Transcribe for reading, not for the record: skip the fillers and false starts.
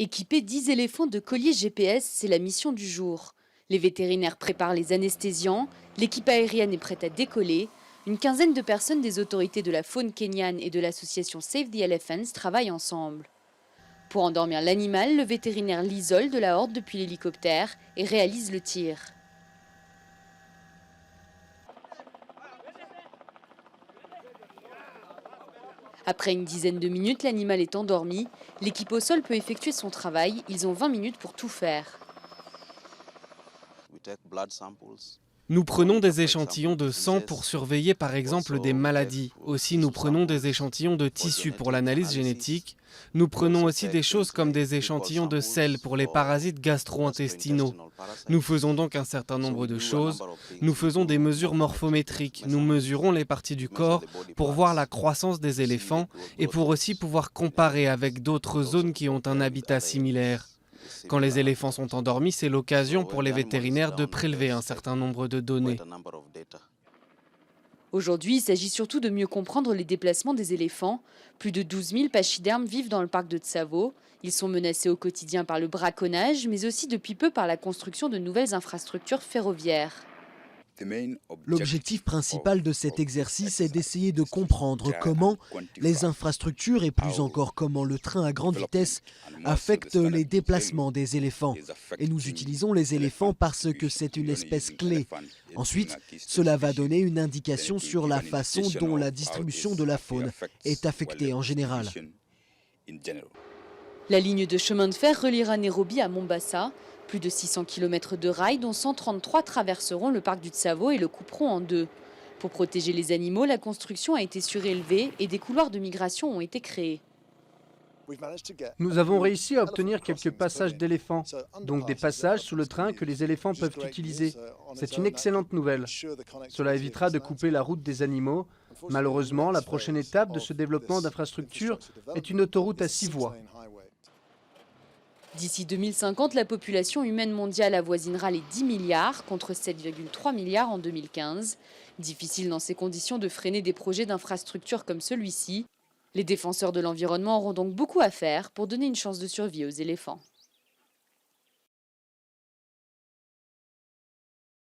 Équiper 10 éléphants de colliers GPS, c'est la mission du jour. Les vétérinaires préparent les anesthésiants, l'équipe aérienne est prête à décoller. Une quinzaine de personnes des autorités de la faune kenyane et de l'association Save the Elephants travaillent ensemble. Pour endormir l'animal, le vétérinaire l'isole de la horde depuis l'hélicoptère et réalise le tir. Après une dizaine de minutes, l'animal est endormi. L'équipe au sol peut effectuer son travail. Ils ont 20 minutes pour tout faire. Nous prenons des échantillons de sang pour surveiller par exemple des maladies. Aussi, nous prenons des échantillons de tissus pour l'analyse génétique. Nous prenons aussi des choses comme des échantillons de sel pour les parasites gastro-intestinaux. Nous faisons donc un certain nombre de choses. Nous faisons des mesures morphométriques. Nous mesurons les parties du corps pour voir la croissance des éléphants et pour aussi pouvoir comparer avec d'autres zones qui ont un habitat similaire. Quand les éléphants sont endormis, c'est l'occasion pour les vétérinaires de prélever un certain nombre de données. Aujourd'hui, il s'agit surtout de mieux comprendre les déplacements des éléphants. Plus de 12 000 pachydermes vivent dans le parc de Tsavo. Ils sont menacés au quotidien par le braconnage, mais aussi depuis peu par la construction de nouvelles infrastructures ferroviaires. L'objectif principal de cet exercice est d'essayer de comprendre comment les infrastructures et plus encore comment le train à grande vitesse affectent les déplacements des éléphants. Et nous utilisons les éléphants parce que c'est une espèce clé. Ensuite, cela va donner une indication sur la façon dont la distribution de la faune est affectée en général. La ligne de chemin de fer reliera Nairobi à Mombasa. Plus de 600 km de rails, dont 133 traverseront le parc du Tsavo et le couperont en deux. Pour protéger les animaux, la construction a été surélevée et des couloirs de migration ont été créés. Nous avons réussi à obtenir quelques passages d'éléphants, donc des passages sous le train que les éléphants peuvent utiliser. C'est une excellente nouvelle. Cela évitera de couper la route des animaux. Malheureusement, la prochaine étape de ce développement d'infrastructures est une autoroute à 6 voies. D'ici 2050, la population humaine mondiale avoisinera les 10 milliards contre 7,3 milliards en 2015. Difficile dans ces conditions de freiner des projets d'infrastructures comme celui-ci. Les défenseurs de l'environnement auront donc beaucoup à faire pour donner une chance de survie aux éléphants.